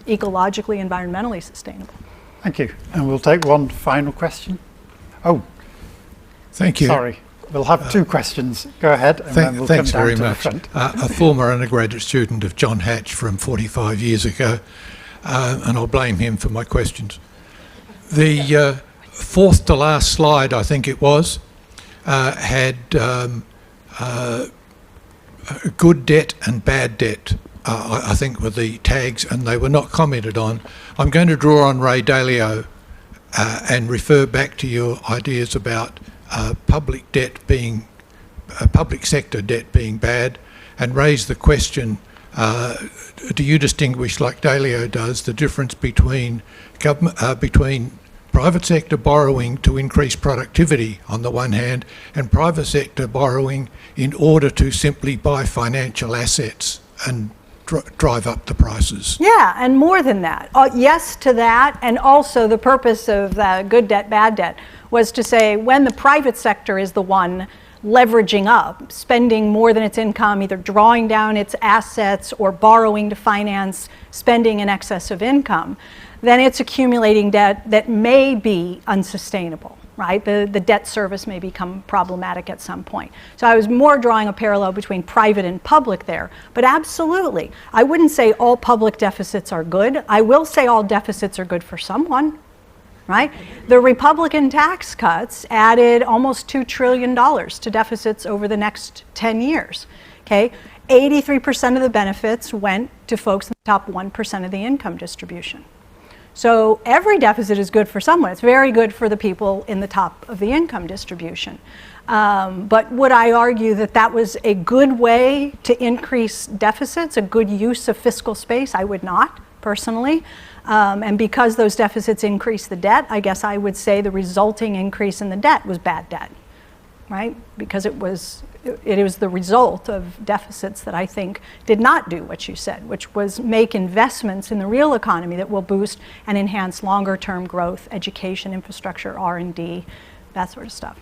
ecologically, environmentally sustainable. Thank you. And we'll take one final question. Oh, thank you. Sorry. We'll have two questions. Go ahead, and then we'll thanks come down very to much. the front. A former undergraduate student of John Hatch from 45 years ago, and I'll blame him for my questions. The fourth to last slide, I think it was, had good debt and bad debt, I think were the tags, and they were not commented on. I'm going to draw on Ray Dalio and refer back to your ideas about public sector debt being bad, and raise the question, do you distinguish, like Dalio does, the difference between private sector borrowing to increase productivity on the one hand, and private sector borrowing in order to simply buy financial assets and drive up the prices? Yeah, and more than that. Yes to that, and also the purpose of good debt, bad debt was to say when the private sector is the one leveraging up, spending more than its income, either drawing down its assets or borrowing to finance spending in excess of income, then it's accumulating debt that may be unsustainable, right? The debt service may become problematic at some point. So I was more drawing a parallel between private and public there, but absolutely. I wouldn't say all public deficits are good. I will say all deficits are good for someone, right? The Republican tax cuts added almost $2 trillion to deficits over the next 10 years, okay? 83% of the benefits went to folks in the top 1% of the income distribution. So every deficit is good for someone. It's very good for the people in the top of the income distribution. But would I argue that that was a good way to increase deficits, a good use of fiscal space? I would not, personally. And because those deficits increase the debt, I guess I would say the resulting increase in the debt was bad debt, right? Because it was the result of deficits that I think did not do what you said, which was make investments in the real economy that will boost and enhance longer term growth, education, infrastructure, R&D, that sort of stuff.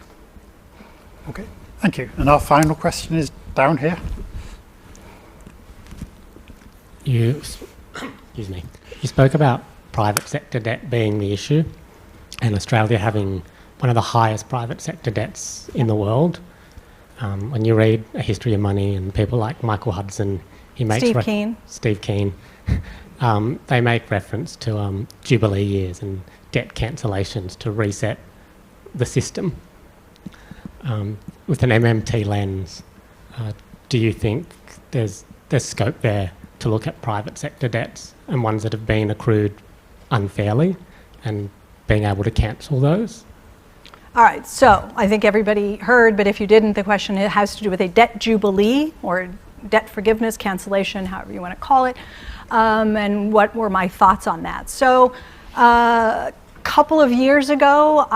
Okay, thank you. And our final question is down here. Excuse me. You spoke about private sector debt being the issue, and Australia having one of the highest private sector debts in the world. When you read A History of Money and people like Michael Hudson, he makes Steve Keen, they make reference to Jubilee years and debt cancellations to reset the system. With an MMT lens, do you think there's scope there to look at private sector debts and ones that have been accrued unfairly and being able to cancel those? All right, so I think everybody heard, but if you didn't, the question has to do with a debt jubilee or debt forgiveness, cancellation, however you want to call it, and what were my thoughts on that. So a couple of years ago,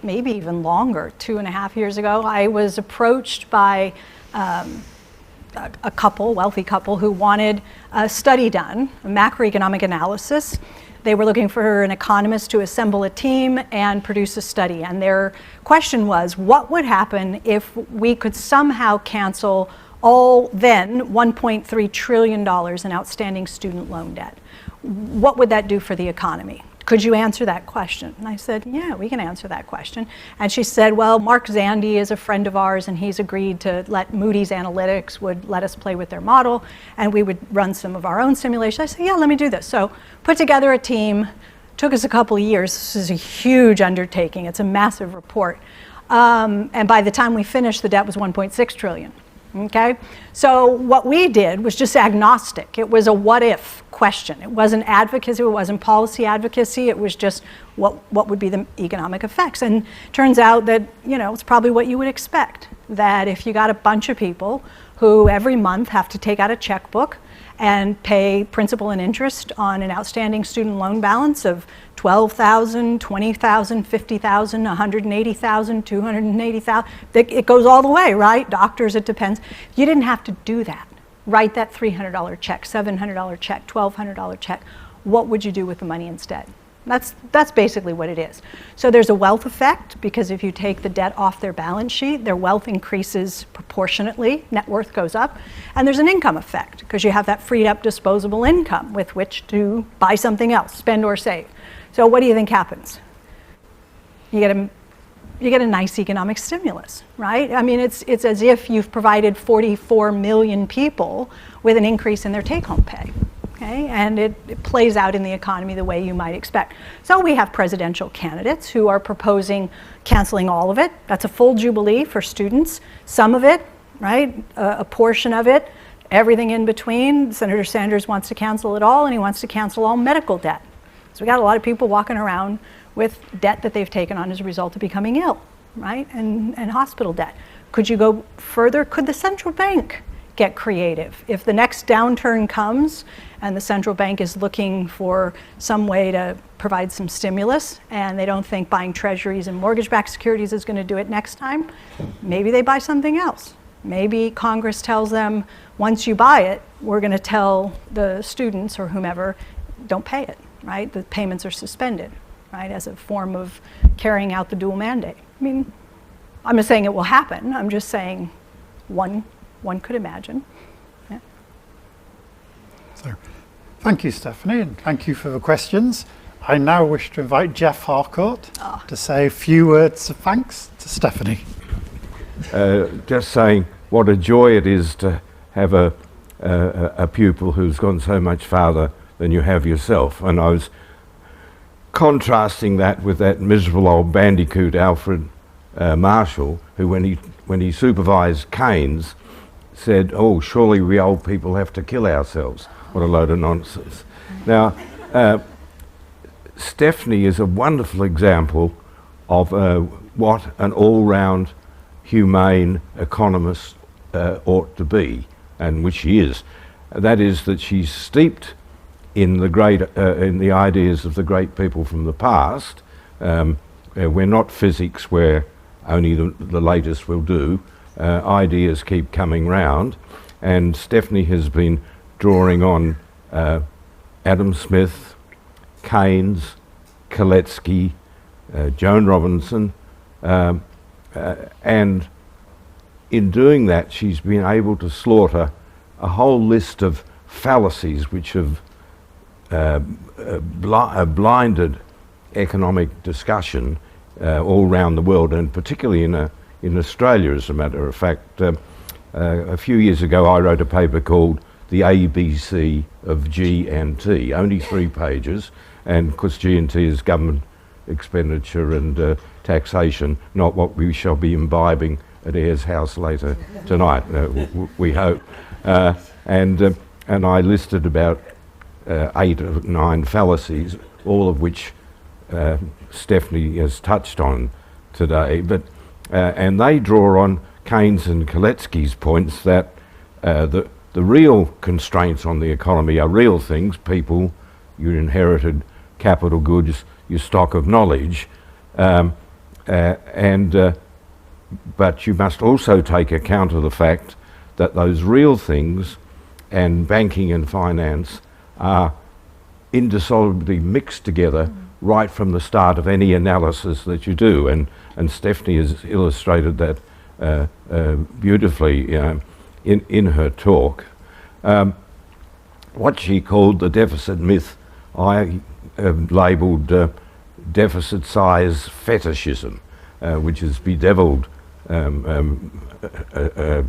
maybe even longer, 2.5 years ago, I was approached by a couple, wealthy couple, who wanted a study done, a macroeconomic analysis. They were looking for an economist to assemble a team and produce a study. And their question was, what would happen if we could somehow cancel all then $1.3 trillion in outstanding student loan debt? What would that do for the economy? Could you answer that question? And I said, yeah, we can answer that question. And she said, well, Mark Zandi is a friend of ours, and he's agreed to let Moody's Analytics would let us play with their model, and we would run some of our own simulations. I said, yeah, let me do this. So put together a team. Took us a couple of years. This is a huge undertaking. It's a massive report. And by the time we finished, the debt was 1.6 trillion. Okay, so what we did was just agnostic. It was a what if question. It wasn't advocacy, it wasn't policy advocacy, it was just what would be the economic effects. And turns out that, it's probably what you would expect, that if you got a bunch of people who every month have to take out a checkbook and pay principal and interest on an outstanding student loan balance of $12,000, $20,000, $50,000, $180,000, $280,000. It goes all the way, right? Doctors, it depends. You didn't have to do that. Write that $300 check, $700 check, $1,200 check. What would you do with the money instead? That's basically what it is. So there's a wealth effect, because if you take the debt off their balance sheet, their wealth increases proportionately, net worth goes up. And there's an income effect, because you have that freed up disposable income with which to buy something else, spend or save. So what do you think happens? You get a nice economic stimulus, right? I mean, it's as if you've provided 44 million people with an increase in their take-home pay. Okay, and it plays out in the economy the way you might expect. So we have presidential candidates who are proposing canceling all of it. That's a full jubilee for students. Some of it, right, a portion of it, everything in between. Senator Sanders wants to cancel it all, and he wants to cancel all medical debt. So we got a lot of people walking around with debt that they've taken on as a result of becoming ill, right, and hospital debt. Could you go further? Could the central bank get creative? If the next downturn comes and the central bank is looking for some way to provide some stimulus, and they don't think buying treasuries and mortgage-backed securities is going to do it next time, maybe they buy something else. Maybe Congress tells them, once you buy it, we're going to tell the students or whomever, don't pay it, right? The payments are suspended, right, as a form of carrying out the dual mandate. I mean, I'm not saying it will happen. I'm just saying one could imagine. Yeah. So, thank you, Stephanie, and thank you for the questions. I now wish to invite Jeff Harcourt to say a few words of thanks to Stephanie. Just saying what a joy it is to have a pupil who's gone so much farther than you have yourself. And I was contrasting that with that miserable old bandicoot, Alfred Marshall, who when he supervised Keynes, said, oh, surely we old people have to kill ourselves. What a load of nonsense. Now, Stephanie is a wonderful example of what an all-round humane economist ought to be, and which she is. That is that she's steeped in the ideas of the great people from the past. We're not physics where only the latest will do. Ideas keep coming round, and Stephanie has been drawing on Adam Smith, Keynes, Koletsky, Joan Robinson, and in doing that she's been able to slaughter a whole list of fallacies which have blinded economic discussion all around the world, and particularly in Australia, as a matter of fact. A few years ago I wrote a paper called The ABC of G&T, only 3 pages, and of course G&T is government expenditure and taxation, not what we shall be imbibing at Ayers House later tonight, we hope. And and I listed about 8 or 9 fallacies, all of which Stephanie has touched on today. But and they draw on Keynes and Koletsky's points that the real constraints on the economy are real things: people, your inherited capital goods, your stock of knowledge, but you must also take account of the fact that those real things and banking and finance are indissolubly mixed together right from the start of any analysis that you do. And Stephanie has illustrated that beautifully in her talk. What she called the deficit myth, I labelled deficit size fetishism, which has bedeviled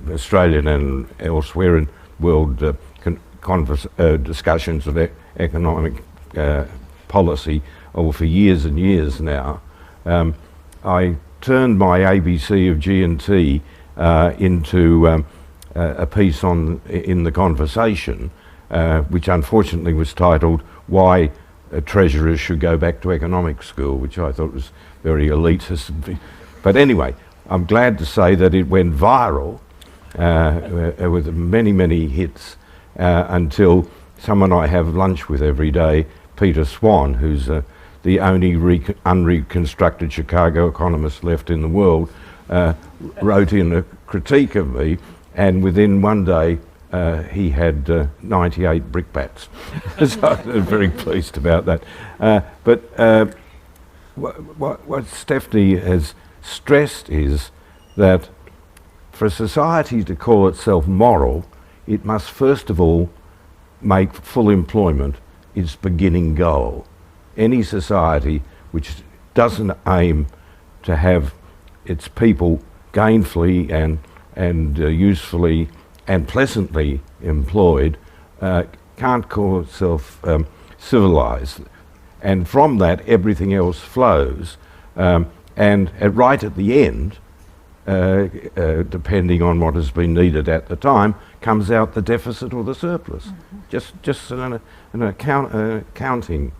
Australian and elsewhere in world discussions of economic policy for years and years now. I turned my ABC of G&T into a piece in The Conversation, which unfortunately was titled "Why Treasurers Should Go Back to Economic School," which I thought was very elitist. But anyway, I'm glad to say that it went viral with many, many hits until someone I have lunch with every day, Peter Swan, who's the only unreconstructed Chicago economist left in the world, wrote in a critique of me, and within one day he had 98 brickbats. So I'm very pleased about that. But what Stephanie has stressed is that for a society to call itself moral, it must first of all make full employment its beginning goal. Any society which doesn't aim to have its people gainfully and usefully and pleasantly employed can't call itself civilized. And from that, everything else flows. And right at the end, depending on what has been needed at the time, comes out the deficit or the surplus. Just an accounting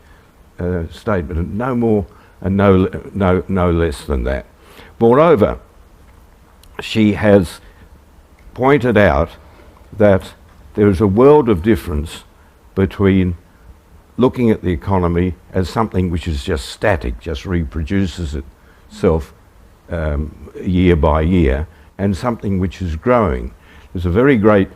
statement, and no more and no less than that. Moreover, she has pointed out that there is a world of difference between looking at the economy as something which is just static, just reproduces itself year by year, and something which is growing. There's a very great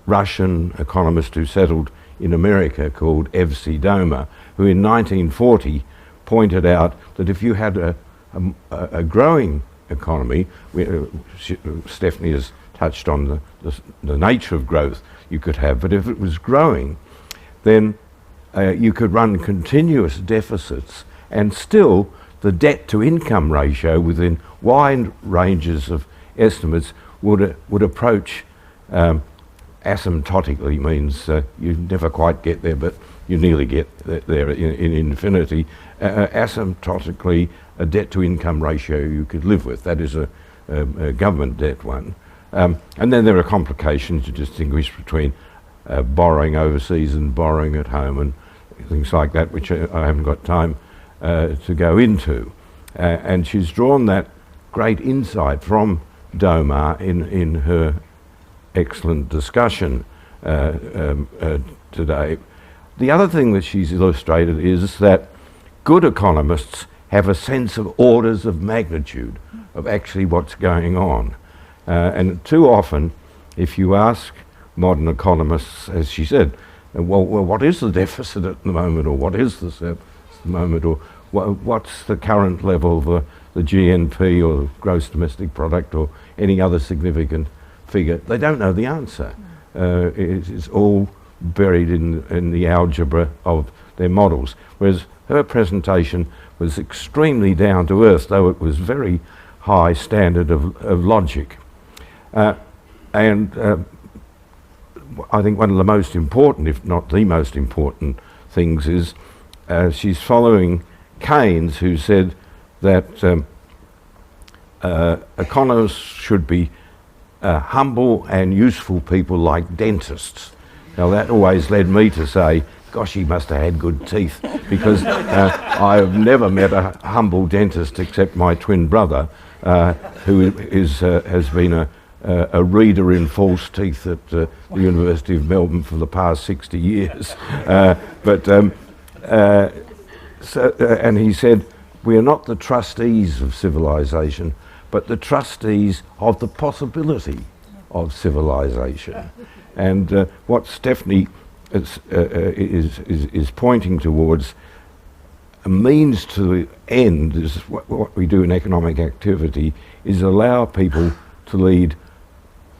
Russian economist who settled in America called Evsey Doma, who in 1940 pointed out that if you had a growing economy, Stephanie has touched on the nature of growth you could have, but if it was growing, then you could run continuous deficits, and still the debt-to-income ratio within wide ranges of estimates would approach, asymptotically means you never quite get there, but you nearly get there in infinity. Asymptotically, a debt-to-income ratio you could live with. That is a government debt one. And then there are complications to distinguish between borrowing overseas and borrowing at home and things like that, which I haven't got time to go into. And she's drawn that great insight from Doma in her excellent discussion today. The other thing that she's illustrated is that good economists have a sense of orders of magnitude of actually what's going on. And too often, if you ask modern economists, as she said, well, what is the deficit at the moment, or what is the surplus at the moment, or what's the current level of the GNP or the gross domestic product or any other significant figure, they don't know the answer. It's all buried in the algebra of their models. Whereas her presentation was extremely down to earth, though it was very high standard of logic. And I think one of the most important, if not the most important things is she's following Keynes, who said that economists should be humble and useful people like dentists. Now that always led me to say, gosh, he must have had good teeth, because I have never met a humble dentist except my twin brother, who has been a reader in false teeth at the University of Melbourne for the past 60 years. And he said, we are not the trustees of civilization, but the trustees of the possibility of civilization. And what Stephanie is pointing towards, a means to the end, is what we do in economic activity, is allow people to lead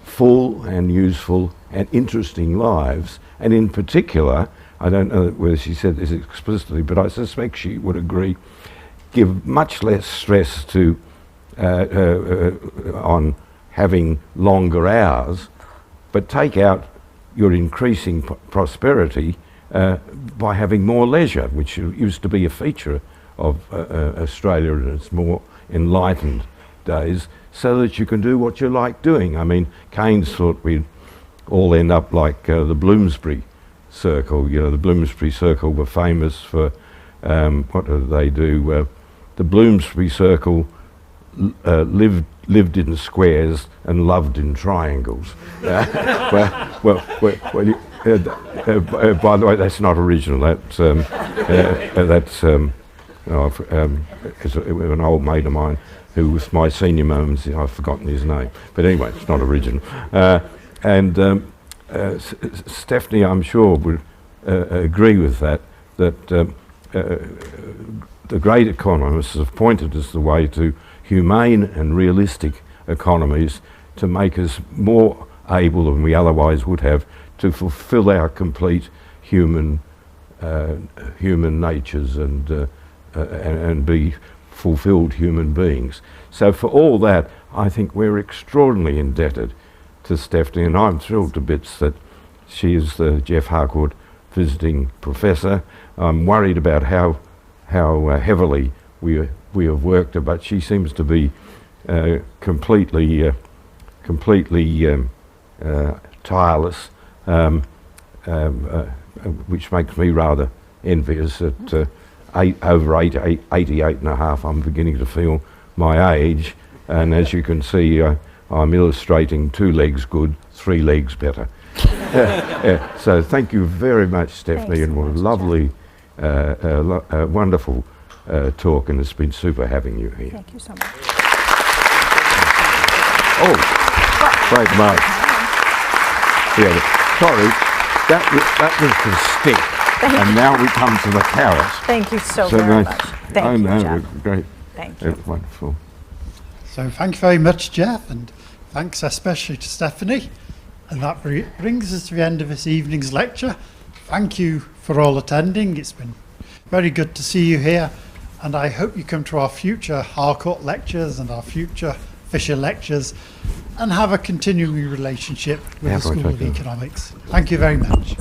full and useful and interesting lives, and in particular, I don't know whether she said this explicitly, but I suspect she would agree, give much less stress to on having longer hours, but take out your increasing prosperity by having more leisure, which used to be a feature of Australia in its more enlightened days, so that you can do what you like doing. I mean, Keynes thought we'd all end up like the Bloomsbury Circle. You know, the Bloomsbury Circle were famous for, what did they do? The Bloomsbury Circle lived in squares and loved in triangles. By the way, that's not original. That's an old mate of mine who was my senior moments. I've forgotten his name, but anyway, it's not original. Stephanie, I'm sure, would agree with that. The great economists have pointed us the way to humane and realistic economies to make us more able than we otherwise would have to fulfill our complete human natures and be fulfilled human beings. So for all that, I think we're extraordinarily indebted to Stephanie, and I'm thrilled to bits that she is the Jeff Harcourt visiting professor. I'm worried about how heavily we have worked her, but she seems to be completely tireless, which makes me rather envious. At over 88 and a half, I'm beginning to feel my age, and as you can see, I'm illustrating 2 legs good, 3 legs better. So thank you very much, Stephanie, and what a lovely, wonderful talk, and it's been super having you here. Thank you so much. Oh, great mark. Yeah, sorry, that was the stick, and now we come to the carrot. Thank you so very much. Thank you, Jeff. Great. Thank you. Wonderful. So thank you very much, Jeff, and thanks especially to Stephanie. And that brings us to the end of this evening's lecture. Thank you for all attending. It's been very good to see you here, and I hope you come to our future Harcourt lectures and our future Fisher lectures and have a continuing relationship with the School of Economics. Thank you very much.